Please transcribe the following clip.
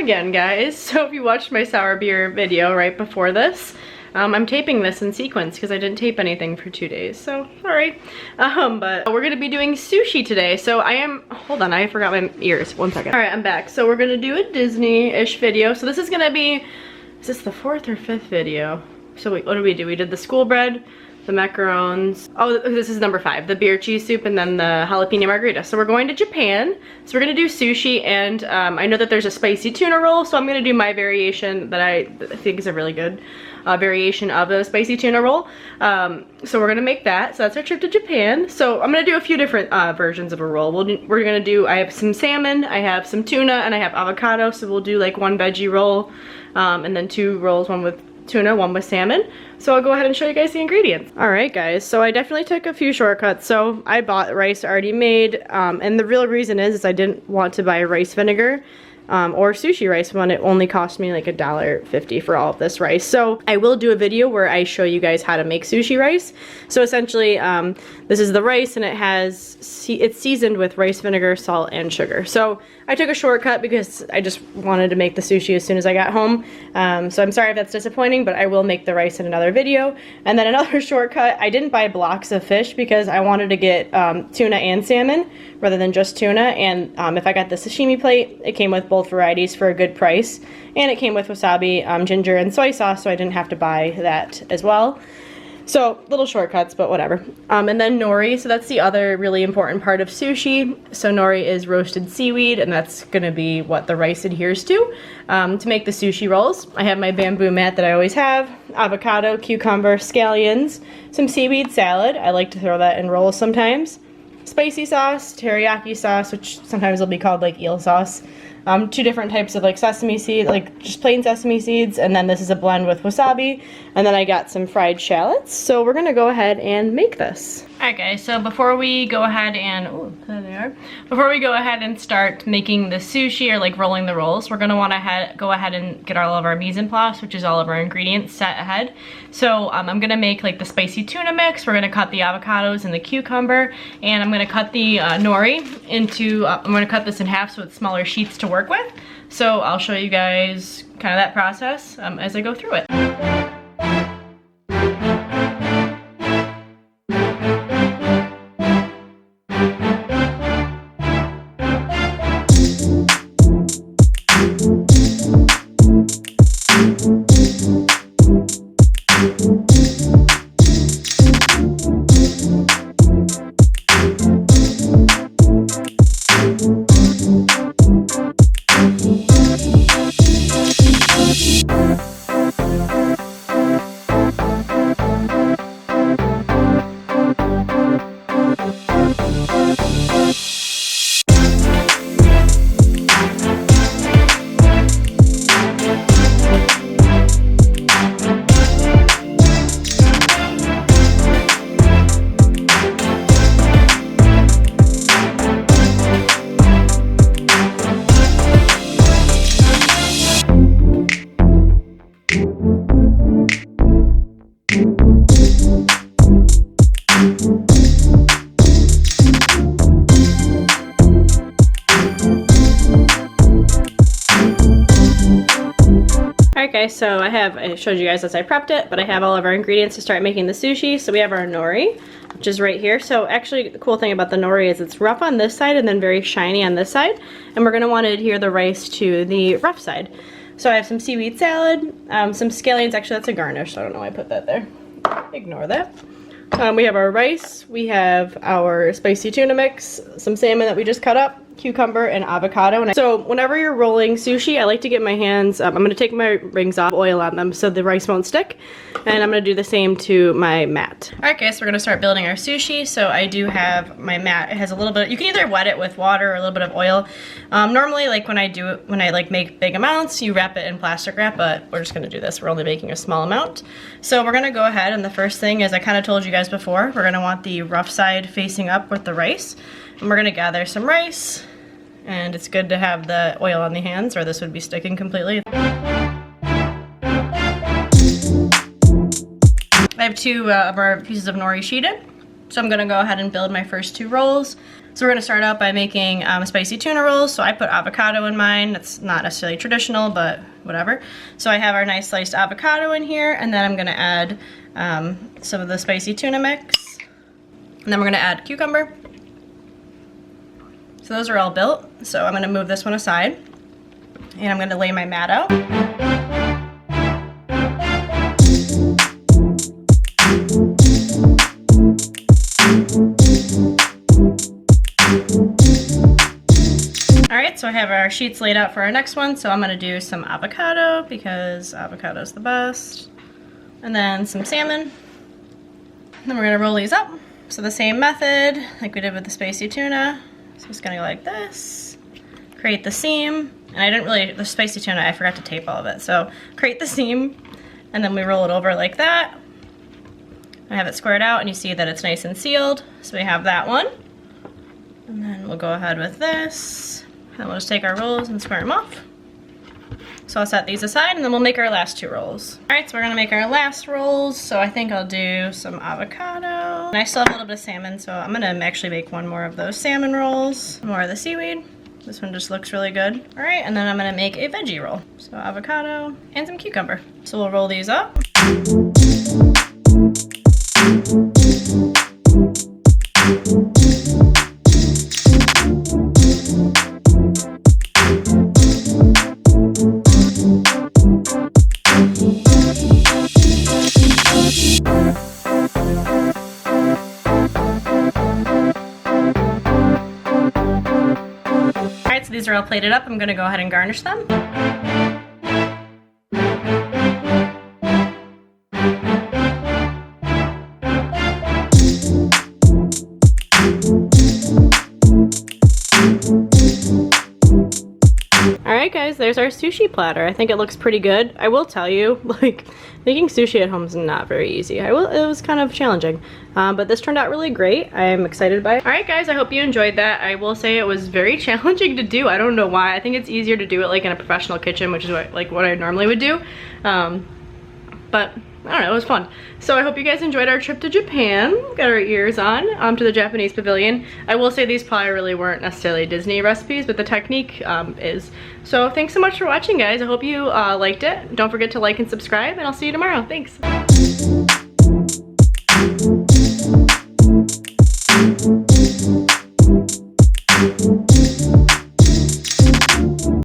again, guys. So if you watched my sour beer video right before this, I'm taping this in sequence because I didn't tape anything for 2 days, so sorry. But we're gonna be doing sushi today. So hold on, I forgot my ears, 1 second. All right, I'm back. So we're gonna do a Disney-ish video. So this is gonna be, is this the 4th or 5th video? So what did we do? We did the school bread, the macarons. Oh, this is number 5, the beer cheese soup, and then the jalapeno margarita. So we're going to Japan. So we're gonna do sushi, and I know that there's a spicy tuna roll, so I'm gonna do my variation that I think is a really good variation of the spicy tuna roll. So we're gonna make that. So that's our trip to Japan. So I'm gonna do a few different versions of a roll. We're gonna do, I have some salmon, I have some tuna, and I have avocado. So we'll do like 1 veggie roll, and then 2 rolls, 1 with tuna, 1 with salmon. So I'll go ahead and show you guys the ingredients. All right, guys, so I definitely took a few shortcuts. So I bought rice already made, and the real reason is I didn't want to buy rice vinegar or sushi rice when it only cost me like $1.50 for all of this rice. So I will do a video where I show you guys how to make sushi rice. So essentially, this is the rice, and it's seasoned with rice vinegar, salt, and sugar. So I took a shortcut because I just wanted to make the sushi as soon as I got home. So I'm sorry if that's disappointing, but I will make the rice in another video. And then another shortcut, I didn't buy blocks of fish because I wanted to get tuna and salmon rather than just tuna. And if I got the sashimi plate, it came with both varieties for a good price. And it came with wasabi, ginger, and soy sauce, so I didn't have to buy that as well. So, little shortcuts, but whatever. And then nori, so that's the other really important part of sushi. So nori is roasted seaweed, and that's gonna be what the rice adheres to make the sushi rolls. I have my bamboo mat that I always have, avocado, cucumber, scallions, some seaweed salad. I like to throw that in rolls sometimes. Spicy sauce, teriyaki sauce, which sometimes will be called like eel sauce. 2 different types of like sesame seeds, like just plain sesame seeds, and then this is a blend with wasabi, and then I got some fried shallots. So we're gonna go ahead and make this. Alright guys, so before we go ahead and, oh, there they are. Before we go ahead and start making the sushi or like rolling the rolls, we're gonna wanna go ahead and get all of our mise en place, which is all of our ingredients set ahead. So I'm gonna make like the spicy tuna mix, we're gonna cut the avocados and the cucumber, and I'm gonna cut the nori into, I'm gonna cut this in half so it's smaller sheets to work with. So I'll show you guys kind of that process as I go through it. So I showed you guys as I prepped it, but I have all of our ingredients to start making the sushi. So we have our nori, which is right here. So actually the cool thing about the nori is it's rough on this side and then very shiny on this side. And we're gonna wanna adhere the rice to the rough side. So I have some seaweed salad, some scallions. Actually that's a garnish, so I don't know why I put that there. Ignore that. We have our rice, we have our spicy tuna mix, some salmon that we just cut up, cucumber, and avocado. So whenever you're rolling sushi, I like to get my hands, I'm going to take my rings off, oil on them so the rice won't stick, and I'm going to do the same to my mat. Alright guys, so we're going to start building our sushi. So I do have my mat. It has a little bit, you can either wet it with water or a little bit of oil. Normally like when I like make big amounts, you wrap it in plastic wrap, but we're just going to do this. We're only making a small amount. So we're going to go ahead, and the first thing is, I kind of told you guys before, we're going to want the rough side facing up with the rice. And we're going to gather some rice, and it's good to have the oil on the hands or this would be sticking completely. I have 2 of our pieces of nori sheeted. So I'm gonna go ahead and build my first 2 rolls. So we're gonna start out by making spicy tuna rolls. So I put avocado in mine. It's not necessarily traditional, but whatever. So I have our nice sliced avocado in here, and then I'm gonna add some of the spicy tuna mix. And then we're gonna add cucumber. So those are all built. So I'm gonna move this one aside, and I'm gonna lay my mat out. Alright, so I have our sheets laid out for our next one, so I'm going to do some avocado because avocado is the best. And then some salmon. And then we're going to roll these up. So the same method like we did with the spicy tuna. So it's going to go like this. Create the seam. And I didn't really, the spicy tuna, I forgot to tape all of it. So create the seam, and then we roll it over like that. I have it squared out, and you see that it's nice and sealed. So we have that one. And then we'll go ahead with this. And we'll just take our rolls and square them off. So I'll set these aside, and then we'll make our last 2 rolls. Alright, so we're gonna make our last rolls. So I think I'll do some avocado. And I still have a little bit of salmon, so I'm gonna actually make one more of those salmon rolls. More of the seaweed. This one just looks really good. Alright, and then I'm gonna make a veggie roll. So avocado and some cucumber. So we'll roll these up. Alright, so these are all plated up. I'm gonna go ahead and garnish them. Alright guys, there's our sushi platter. I think it looks pretty good. I will tell you, like, making sushi at home is not very easy. It was kind of challenging, but this turned out really great. I'm excited by it. Alright guys, I hope you enjoyed that. I will say it was very challenging to do. I don't know why. I think it's easier to do it like in a professional kitchen, which is what I normally would do. But I don't know, it was fun. So I hope you guys enjoyed our trip to Japan. Got our ears on to the Japanese Pavilion. I will say these probably really weren't necessarily Disney recipes, but the technique is. So thanks so much for watching, guys. I hope you liked it. Don't forget to like and subscribe, and I'll see you tomorrow. Thanks.